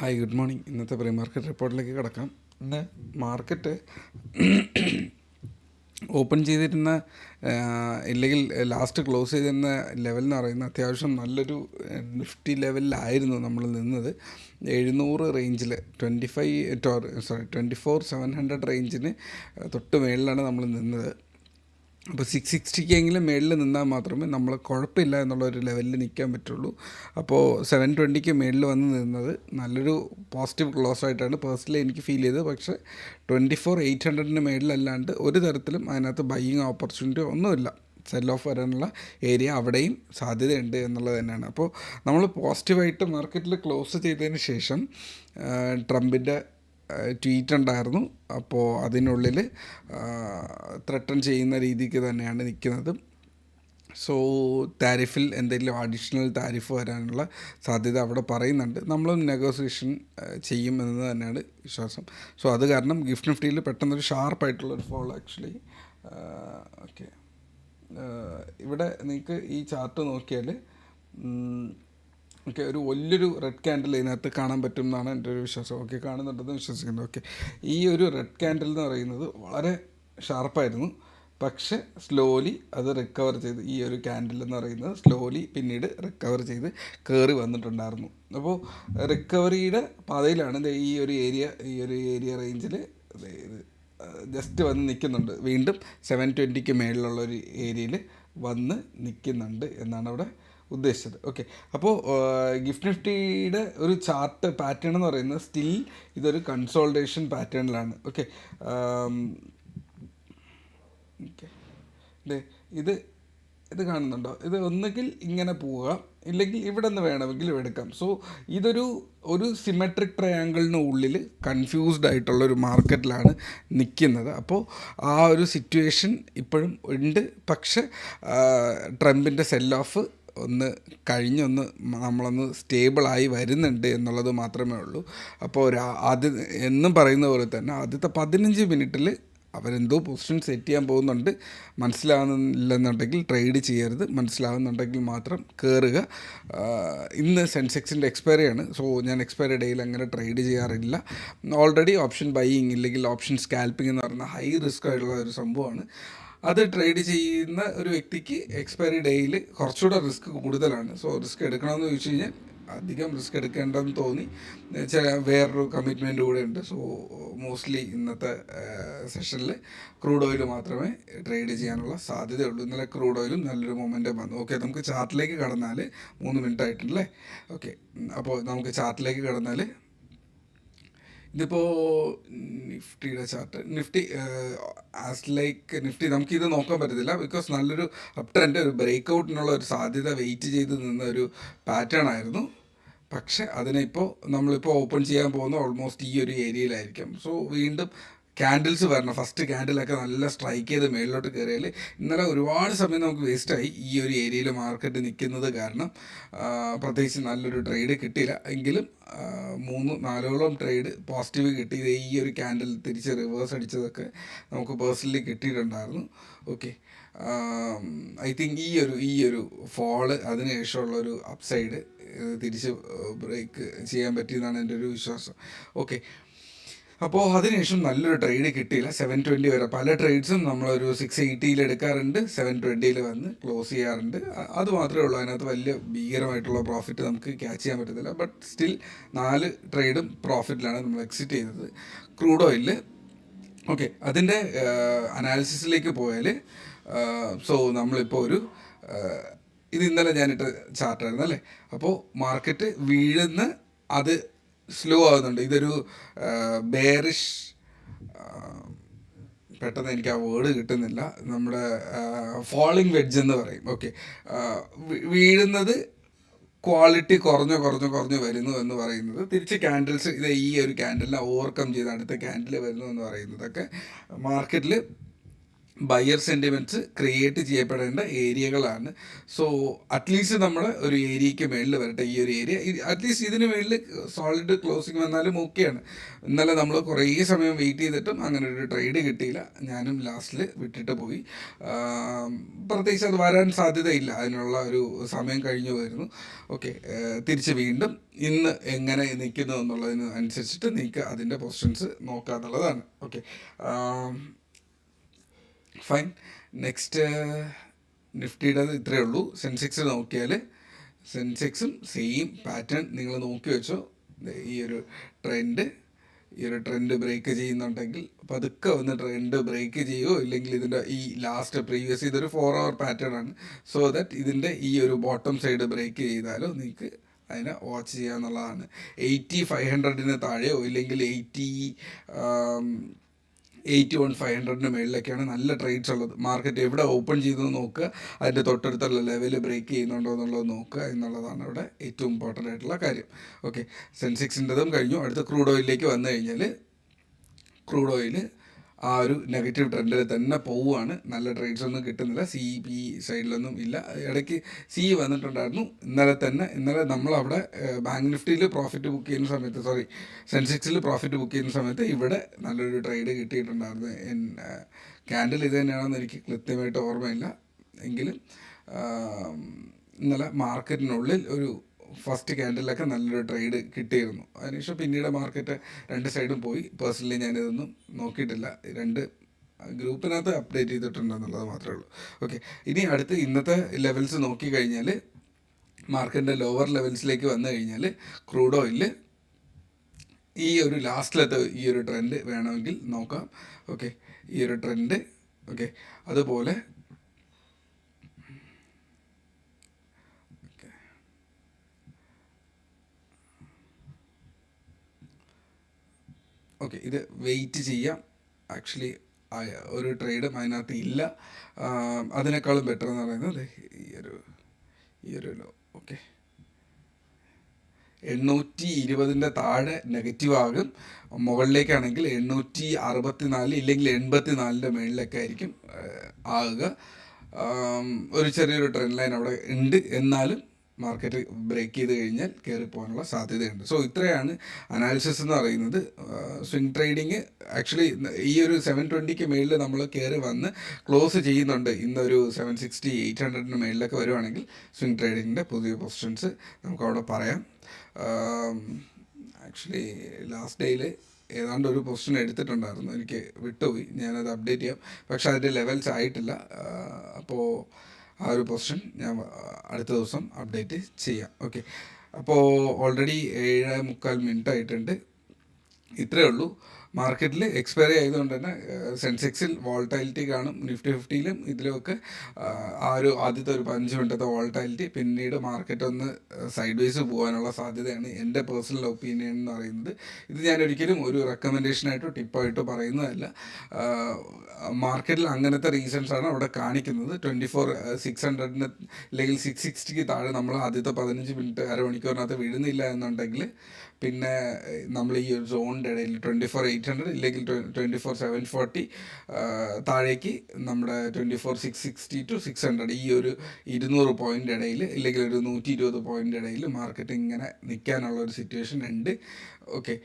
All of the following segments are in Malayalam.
Hi, good morning. ഇന്നത്തെ പ്രീ മാർക്കറ്റ് റിപ്പോർട്ടിലേക്ക് കിടക്കാം. ഇന്ന് മാർക്കറ്റ് ഓപ്പൺ ചെയ്തിരുന്ന ഇല്ലെങ്കിൽ ലാസ്റ്റ് ക്ലോസ് ചെയ്തിരുന്ന ലെവൽ എന്ന് പറയുന്നത് അത്യാവശ്യം നല്ലൊരു നിഫ്റ്റി ലെവലിലായിരുന്നു നമ്മൾ നിന്നത്. 700 റേഞ്ചിൽ 24,700 റേഞ്ചിന് തൊട്ട് മേളിലാണ് നമ്മൾ നിന്നത്. അപ്പോൾ 660 മേളിൽ നിന്നാൽ മാത്രമേ നമ്മൾ കുഴപ്പമില്ല എന്നുള്ളൊരു ലെവലിൽ നിൽക്കാൻ പറ്റുള്ളൂ. അപ്പോൾ 720 മേളിൽ വന്ന് നിന്നത് നല്ലൊരു പോസിറ്റീവ് ക്ലോസ് ആയിട്ടാണ് പേഴ്സണലി എനിക്ക് ഫീൽ ചെയ്തത്. പക്ഷേ 24,800 മേളിലല്ലാണ്ട് ഒരു തരത്തിലും അതിനകത്ത് ബൈയിങ് ഓപ്പർച്യൂണിറ്റി ഒന്നുമില്ല. സെൽ ഓഫ് വരാനുള്ള ഏരിയ അവിടെയും സാധ്യതയുണ്ട് എന്നുള്ളത് തന്നെയാണ്. അപ്പോൾ നമ്മൾ പോസിറ്റീവായിട്ട് മാർക്കറ്റിൽ ക്ലോസ് ചെയ്തതിന് ശേഷം ട്രംപിൻ്റെ ട്വീറ്റ് ഉണ്ടായിരുന്നു. അപ്പോൾ അതിനുള്ളിൽ ത്രട്ടൺ ചെയ്യുന്ന രീതിക്ക് തന്നെയാണ് നിൽക്കുന്നത്. സോ താരിഫിൽ എന്തെങ്കിലും അഡീഷണൽ താരിഫ് വരാനുള്ള സാധ്യത അവിടെ പറയുന്നുണ്ട്. നമ്മളും നെഗോസിയേഷൻ ചെയ്യുമെന്ന് തന്നെയാണ് വിശ്വാസം. സോ അത് കാരണം ഗിഫ്റ്റ് നിഫ്റ്റിയിൽ പെട്ടെന്നൊരു ഷാർപ്പായിട്ടുള്ളൊരു ഫോൾ ആക്ച്വലി. ഓക്കെ, ഇവിടെ നിങ്ങൾക്ക് ഈ ചാർട്ട് നോക്കിയാൽ ഓക്കെ, ഒരു വലിയൊരു റെഡ് ക്യാൻഡിൽ ഇതിനകത്ത് കാണാൻ പറ്റും എന്നാണ് എൻ്റെ ഒരു വിശ്വാസം. ഓക്കെ, കാണുന്നുണ്ടെന്ന് വിശ്വസിക്കുന്നു. ഓക്കെ, ഈ ഒരു റെഡ് ക്യാൻഡിൽ എന്ന് പറയുന്നത് വളരെ ഷാർപ്പായിരുന്നു. പക്ഷെ സ്ലോലി അത് റിക്കവർ ചെയ്ത്, ഈ ഒരു ക്യാൻഡിൽ എന്ന് പറയുന്നത് സ്ലോലി പിന്നീട് റിക്കവർ ചെയ്ത് കയറി വന്നിട്ടുണ്ടായിരുന്നു. അപ്പോൾ റിക്കവറിയുടെ പാതയിലാണ് ഈ ഒരു ഏരിയ റേഞ്ചിൽ ജസ്റ്റ് വന്ന് നിൽക്കുന്നുണ്ട്. വീണ്ടും 720 മേളിലുള്ളൊരു ഏരിയയിൽ വന്ന് നിൽക്കുന്നുണ്ട് എന്നാണ് അവിടെ ഉദ്ദേശിച്ചത്. ഓക്കെ, അപ്പോൾ ഗിഫ്റ്റ് നിഫ്റ്റിയുടെ ഒരു ചാർട്ട് പാറ്റേൺ എന്ന് പറയുന്നത് സ്റ്റിൽ ഇതൊരു കൺസോൾട്ടേഷൻ പാറ്റേണിലാണ്. ഓക്കെ, ഓക്കെ, ഇത് കാണുന്നുണ്ടോ? ഇത് ഒന്നുകിൽ ഇങ്ങനെ പോവുക, ഇല്ലെങ്കിൽ ഇവിടെ നിന്ന് വേണമെങ്കിൽ എടുക്കാം. സോ ഒരു സിമെട്രിക് ട്രയാങ്കിളിന് ഉള്ളിൽ കൺഫ്യൂസ്ഡ് ആയിട്ടുള്ളൊരു മാർക്കറ്റിലാണ് നിൽക്കുന്നത്. അപ്പോൾ ആ ഒരു സിറ്റുവേഷൻ ഇപ്പോഴും ഉണ്ട്. പക്ഷെ ട്രംപിൻ്റെ സെൽ ഓഫ് കഴിഞ്ഞൊന്ന് നമ്മളൊന്ന് സ്റ്റേബിളായി വരുന്നുണ്ട് എന്നുള്ളത് മാത്രമേ ഉള്ളൂ. അപ്പോൾ എന്നും പറയുന്ന പോലെ തന്നെ ആദ്യത്തെ 15 മിനിറ്റിൽ അവരെന്തോ പൊസിഷൻ സെറ്റ് ചെയ്യാൻ പോകുന്നുണ്ട്. മനസ്സിലാകുന്നില്ലെന്നുണ്ടെങ്കിൽ ട്രേഡ് ചെയ്യരുത്, മനസ്സിലാകുന്നുണ്ടെങ്കിൽ മാത്രം കയറുക. ഇന്ന് സെൻസെക്സിൻ്റെ എക്സ്പയറിയാണ്. സോ ഞാൻ എക്സ്പയറി ഡേയിൽ അങ്ങനെ ട്രേഡ് ചെയ്യാറില്ല. ഓൾറെഡി ഓപ്ഷൻ ബൈയിങ് ഇല്ലെങ്കിൽ ഓപ്ഷൻ സ്കാൽപ്പിംഗ് എന്ന് പറയുന്ന ഹൈ റിസ്ക് ആയിട്ടുള്ള ഒരു സംഭവമാണ്. അത് ട്രേഡ് ചെയ്യുന്ന ഒരു വ്യക്തിക്ക് എക്സ്പയറി ഡേയിൽ കുറച്ചുകൂടെ റിസ്ക് കൂടുതലാണ്. സോ റിസ്ക് എടുക്കണമെന്ന് ചോദിച്ചു കഴിഞ്ഞാൽ അധികം റിസ്ക് എടുക്കേണ്ടെന്ന് തോന്നി. വേറൊരു കമ്മിറ്റ്മെൻറ്റ് കൂടെ ഉണ്ട്. സോ മോസ്റ്റ്ലി ഇന്നത്തെ സെഷനിൽ ക്രൂഡ് ഓയിൽ മാത്രമേ ട്രേഡ് ചെയ്യാനുള്ള സാധ്യതയുള്ളൂ. ഇന്നലെ ക്രൂഡ് ഓയിലും നല്ലൊരു മൊമെൻറ്റം വന്നു. ഓക്കെ, നമുക്ക് ചാർട്ടിലേക്ക് കടന്നാൽ 3 മിനിറ്റ് ആയിട്ടുണ്ടല്ലേ. ഓക്കെ, അപ്പോൾ നമുക്ക് ചാർട്ടിലേക്ക് കടന്നാൽ ഇതിപ്പോൾ നിഫ്റ്റിയുടെ ചാർട്ട്, നിഫ്റ്റി നമുക്കിത് നോക്കാൻ പറ്റത്തില്ല. ബിക്കോസ് നല്ലൊരു അപ് ട്രെൻഡ്, ഒരു ബ്രേക്ക് ഒരു സാധ്യത വെയിറ്റ് ചെയ്ത് നിന്ന ഒരു പാറ്റേൺ ആയിരുന്നു. പക്ഷെ അതിനിപ്പോൾ നമ്മളിപ്പോൾ ഓപ്പൺ ചെയ്യാൻ പോകുന്ന ഓൾമോസ്റ്റ് ഈ ഒരു ഏരിയയിലായിരിക്കും. സോ വീണ്ടും ക്യാൻഡിൽസ് വരണം. ഫസ്റ്റ് ക്യാൻഡിലൊക്കെ നല്ല സ്ട്രൈക്ക് ചെയ്ത് മേളിലോട്ട് കയറിയാൽ ഇന്നലെ ഒരുപാട് സമയം നമുക്ക് വേസ്റ്റായി ഈ ഒരു ഏരിയയിൽ മാർക്കറ്റ് നിൽക്കുന്നത് കാരണം. പ്രത്യേകിച്ച് നല്ലൊരു ട്രേഡ് കിട്ടിയില്ല. എങ്കിലും 3-4ഓളം ട്രേഡ് പോസിറ്റീവ് കിട്ടി. ഈ ഒരു ക്യാൻഡിൽ തിരിച്ച് റിവേഴ്സ് അടിച്ചതൊക്കെ നമുക്ക് പേഴ്സണലി കിട്ടിയിട്ടുണ്ടായിരുന്നു. ഓക്കെ, ഐ തിങ്ക് ഈ ഒരു ഫോള് അതിനുശേഷമുള്ളൊരു അപ്സൈഡ് തിരിച്ച് ബ്രേക്ക് ചെയ്യാൻ പറ്റിയെന്നാണ് എൻ്റെ ഒരു വിശ്വാസം. ഓക്കെ, അപ്പോൾ അതിനുശേഷം നല്ലൊരു ട്രേഡ് കിട്ടിയില്ല. 720 വരെ പല ട്രേഡ്സും നമ്മളൊരു 680 എടുക്കാറുണ്ട്, 720 വന്ന് ക്ലോസ് ചെയ്യാറുണ്ട്. അത് മാത്രമേ ഉള്ളൂ. അതിനകത്ത് വലിയ ഭീകരമായിട്ടുള്ള പ്രോഫിറ്റ് നമുക്ക് ക്യാച്ച് ചെയ്യാൻ പറ്റത്തില്ല. ബട്ട് സ്റ്റിൽ 4 ട്രേഡും പ്രോഫിറ്റിലാണ് നമ്മൾ എക്സിറ്റ് ചെയ്തത്. ക്രൂഡ് ഓയിലിൽ ഓക്കെ, അതിൻ്റെ അനാലിസിസിലേക്ക് പോയാൽ സോ നമ്മളിപ്പോൾ ഇത് ഇന്നലെ ഞാനിട്ട് ചാർട്ടായിരുന്നു അല്ലേ. അപ്പോൾ മാർക്കറ്റ് വീഴുന്ന അത് സ്ലോ ആകുന്നുണ്ട്. ഇതൊരു ബെയറിഷ്, പെട്ടെന്ന് എനിക്ക് ആ വേർഡ് കിട്ടുന്നില്ല, നമ്മുടെ ഫോളിങ് വെഡ്ജ് എന്ന് പറയും. ഓക്കെ, വീഴുന്നത് ക്വാളിറ്റി കുറഞ്ഞു വരുന്നു എന്ന് പറയുന്നത്, തിരിച്ച് ക്യാൻഡിൽസ് ഈ ഒരു ക്യാൻഡിലിനെ ഓവർകം ചെയ്ത് അടുത്ത ക്യാൻഡിൽ വരുന്നു എന്ന് പറയുന്നതൊക്കെ മാർക്കറ്റിൽ ബയർ സെൻറ്റിമെൻറ്റ്സ് ക്രിയേറ്റ് ചെയ്യപ്പെടേണ്ട ഏരിയകളാണ്. സോ അറ്റ്ലീസ്റ്റ് നമ്മൾ ഒരു ഏരിയയ്ക്ക് മേളിൽ വരട്ടെ. ഈ ഒരു ഏരിയ അറ്റ്ലീസ്റ്റ് ഇതിന് മേളിൽ സോളിഡ് ക്ലോസിങ് വന്നാലും ഓക്കെയാണ്. ഇന്നലെ നമ്മൾ കുറേ സമയം വെയിറ്റ് ചെയ്തിട്ടും അങ്ങനെ ഒരു ട്രേഡ് കിട്ടിയില്ല. ഞാനും ലാസ്റ്റിൽ വിട്ടിട്ട് പോയി. പ്രത്യേകിച്ച് അത് വരാൻ സാധ്യതയില്ല, അതിനുള്ള ഒരു സമയം കഴിഞ്ഞു പോയിരുന്നു. ഓക്കെ, തിരിച്ച് വീണ്ടും ഇന്ന് എങ്ങനെ നിൽക്കുന്നു എന്നുള്ളതിന് അനുസരിച്ചിട്ട് നിങ്ങൾക്ക് അതിൻ്റെ പൊസിഷൻസ് നോക്കുക എന്നുള്ളതാണ്. Okay, fine. നെക്സ്റ്റ് നിഫ്റ്റിയുടെ ഇത്രയേ ഉള്ളൂ. സെൻസെക്സ് നോക്കിയാൽ സെൻസെക്സും സെയിം പാറ്റേൺ നിങ്ങൾ നോക്കി വെച്ചോ. ഈ ഒരു ട്രെൻഡ് ബ്രേക്ക് ചെയ്യുന്നുണ്ടെങ്കിൽ പതുക്കെ ഒന്ന് ട്രെൻഡ് ബ്രേക്ക് ചെയ്യുമോ, ഇല്ലെങ്കിൽ ഇതിൻ്റെ ഈ ലാസ്റ്റ് പ്രീവിയസ് ഇതൊരു 4 hour പാറ്റേൺ ആണ്. സോ ദാറ്റ് ഇതിൻ്റെ ഈ ഒരു ബോട്ടം സൈഡ് ബ്രേക്ക് ചെയ്താലോ നിങ്ങൾക്ക് അതിനെ വാച്ച് ചെയ്യുക എന്നുള്ളതാണ്. 80,500 താഴെയോ ഇല്ലെങ്കിൽ 81,500 മേളിലൊക്കെയാണ് നല്ല ട്രേഡ്സ് ഉള്ളത്. മാർക്കറ്റ് എവിടെ ഓപ്പൺ ചെയ്തു നോക്കുക, അതിൻ്റെ തൊട്ടടുത്തുള്ള ലെവൽ ബ്രേക്ക് ചെയ്യുന്നുണ്ടോ എന്നുള്ളത് നോക്കുക എന്നുള്ളതാണ് ഇവിടെ ഏറ്റവും ഇമ്പോർട്ടൻ്റ് ആയിട്ടുള്ള കാര്യം. ഓക്കെ, സെൻസെക്സിൻ്റെതും കഴിഞ്ഞു. അടുത്ത ക്രൂഡ് ഓയിലിലേക്ക് വന്നു കഴിഞ്ഞാൽ ക്രൂഡ് ഓയിൽ ആ ഒരു നെഗറ്റീവ് ട്രെൻഡിൽ തന്നെ പോവുകയാണ്. നല്ല ട്രേഡ്സ് ഒന്നും കിട്ടുന്നില്ല. പി സൈഡിലൊന്നും ഇല്ല. ഇടയ്ക്ക് വന്നിട്ടുണ്ടായിരുന്നു ഇന്നലെ നമ്മളവിടെ ബാങ്ക് നിഫ്റ്റിയിൽ പ്രോഫിറ്റ് ബുക്ക് ചെയ്യുന്ന സമയത്ത്, സെൻസെക്സിൽ പ്രോഫിറ്റ് ബുക്ക് ചെയ്യുന്ന സമയത്ത് ഇവിടെ നല്ലൊരു ട്രേഡ് കിട്ടിയിട്ടുണ്ടായിരുന്നു. ക്യാൻഡിൽ ഇത് തന്നെയാണെന്ന് എനിക്ക് കൃത്യമായിട്ട് ഓർമ്മയില്ല. എങ്കിലും ഇന്നലെ മാർക്കറ്റിനുള്ളിൽ ഒരു ഫസ്റ്റ് ക്യാൻഡിലൊക്കെ നല്ലൊരു ട്രേഡ് കിട്ടിയിരുന്നു. അതിനുശേഷം പിന്നീട് മാർക്കറ്റ് രണ്ട് സൈഡും പോയി. പേഴ്സണലി ഞാനിതൊന്നും നോക്കിയിട്ടില്ല. രണ്ട് ഗ്രൂപ്പിനകത്ത് അപ്ഡേറ്റ് ചെയ്തിട്ടുണ്ടെന്നുള്ളത് മാത്രമേ ഉള്ളൂ. ഓക്കെ, ഇനി അടുത്ത് ഇന്നത്തെ ലെവൽസ് നോക്കിക്കഴിഞ്ഞാൽ മാർക്കറ്റിൻ്റെ ലോവർ ലെവൽസിലേക്ക് വന്നു കഴിഞ്ഞാൽ ക്രൂഡ് ഓയിൽ ഈ ഒരു ലാസ്റ്റിലത്തെ ഈ ഒരു ട്രെൻഡ് വേണമെങ്കിൽ നോക്കാം. ഓക്കെ, ഈ ഒരു ട്രെൻഡ്. ഓക്കെ, അതുപോലെ ഓക്കെ, ഇത് വെയിറ്റ് ചെയ്യാം. ആക്ച്വലി ഒരു ട്രേഡും അതിനകത്ത് ഇല്ല. അതിനേക്കാളും ബെറ്റർ എന്ന് പറയുന്നത് ഈ ഒരു ലോ. ഓക്കെ, 820 താഴെ നെഗറ്റീവ് ആകും. മുകളിലേക്കാണെങ്കിൽ 864 ഇല്ലെങ്കിൽ 84 മേളിലൊക്കെ ആയിരിക്കും ആകുക. ഒരു ചെറിയൊരു ട്രെൻഡ് ലൈൻ അവിടെ ഉണ്ട്. എന്നാലും മാർക്കറ്റ് ബ്രേക്ക് ചെയ്ത് കഴിഞ്ഞാൽ കയറി പോകാനുള്ള സാധ്യതയുണ്ട്. സോ ഇത്രയാണ് അനാലിസിസ് എന്ന് പറയുന്നത്. സ്വിംഗ് ട്രേഡിങ് ആക്ച്വലി ഈ ഒരു 720 മേളിൽ നമ്മൾ കയറി വന്ന് ക്ലോസ് ചെയ്യുന്നുണ്ട്. ഇന്നൊരു 760, 800 മേളിലൊക്കെ വരുവാണെങ്കിൽ സ്വിംഗ് ട്രേഡിങ്ങിൻ്റെ പുതിയ പൊസിഷൻസ് നമുക്കവിടെ പറയാം. ആക്ച്വലി ലാസ്റ്റ് ഡേയിൽ ഏതാണ്ട് ഒരു പൊസിഷൻ എടുത്തിട്ടുണ്ടായിരുന്നു, എനിക്ക് വിട്ടുപോയി. ഞാനത് അപ്ഡേറ്റ് ചെയ്യാം. പക്ഷേ അതിൻ്റെ ലെവൽസ് ആയിട്ടില്ല. അപ്പോൾ ആ ഒരു പൊസിഷൻ ഞാൻ അടുത്ത ദിവസം അപ്ഡേറ്റ് ചെയ്യാം. ഓക്കെ, അപ്പോൾ ഓൾറെഡി 7:45 ആയിട്ടുണ്ട്. ഇത്രയേ ഉള്ളൂ. മാർക്കറ്റിൽ എക്സ്പയറി ആയതുകൊണ്ട് തന്നെ സെൻസെക്സിൽ വോൾട്ടാലിറ്റി കാണും. നിഫ്റ്റി 50-ലും ഇതിലുമൊക്കെ ആ ഒരു ആദ്യത്തെ ഒരു 5 മിനിറ്റത്തെ വോൾട്ടാലിറ്റി, പിന്നീട് മാർക്കറ്റ് ഒന്ന് സൈഡ് വേസ് പോകാനുള്ള സാധ്യതയാണ് എൻ്റെ പേഴ്സണൽ ഒപ്പീനിയൻ എന്ന് പറയുന്നത്. ഇത് ഞാനൊരിക്കലും ഒരു റെക്കമെൻഡേഷനായിട്ടോ ടിപ്പായിട്ടോ പറയുന്നതല്ല. മാർക്കറ്റിൽ അങ്ങനത്തെ റീസൺസാണ് അവിടെ കാണിക്കുന്നത്. 24,600 അല്ലെങ്കിൽ 660 താഴെ നമ്മൾ ആദ്യത്തെ 15 മിനിറ്റ് അരമണിക്കൂറിനകത്ത് വീഴുന്നില്ല എന്നുണ്ടെങ്കിൽ പിന്നെ നമ്മൾ ഈ ഒരു സോണിൻ്റെ ഇടയിൽ 24,800 ഇല്ലെങ്കിൽ 24,740 താഴേക്ക് നമ്മുടെ 24,660 to 600 ഈ ഒരു 200 പോയിൻ്റ് ഇടയിൽ ഇല്ലെങ്കിൽ ഒരു 120 പോയിൻ്റ് ഇടയിൽ മാർക്കറ്റ് ഇങ്ങനെ നിൽക്കാനുള്ള ഒരു സിറ്റുവേഷൻ ഉണ്ട്. ഓക്കെ,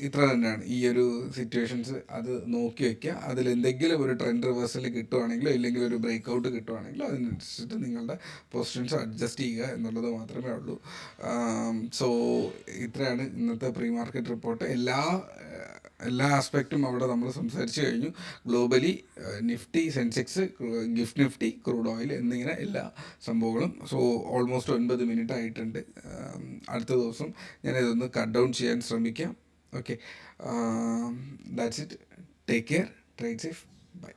ഇത്ര തന്നെയാണ് ഈ ഒരു സിറ്റുവേഷൻസ്. അത് നോക്കി വയ്ക്കുക. അതിലെന്തെങ്കിലും ഒരു ട്രെൻഡ് റിവേഴ്സൽ കിട്ടുവാണെങ്കിലോ ഇല്ലെങ്കിൽ ഒരു ബ്രേക്ക് ഔട്ട് കിട്ടുവാണെങ്കിലോ അതിനനുസരിച്ചിട്ട് നിങ്ങളുടെ പൊസിഷൻസ് അഡ്ജസ്റ്റ് ചെയ്യുക എന്നുള്ളത് മാത്രമേ ഉള്ളൂ. സോ ഇത്രയാണ് ഇന്നത്തെ പ്രീ മാർക്കറ്റ് റിപ്പോർട്ട്. എല്ലാ ആസ്പെക്റ്റും അവിടെ നമ്മൾ സംസാരിച്ച് കഴിഞ്ഞു. Globally Nifty, Sensex, gift Nifty, crude oil എന്നിങ്ങനെ എല്ലാ സംഭവങ്ങളും. സോ ഓൾമോസ്റ്റ് 9 മിനിറ്റ് ആയിട്ടുണ്ട്. അടുത്ത ദിവസം ഞാനിതൊന്ന് കട്ട് ഡൗൺ ചെയ്യാൻ ശ്രമിക്കാം. Okay, that's it. Take care. Trade safe. Bye.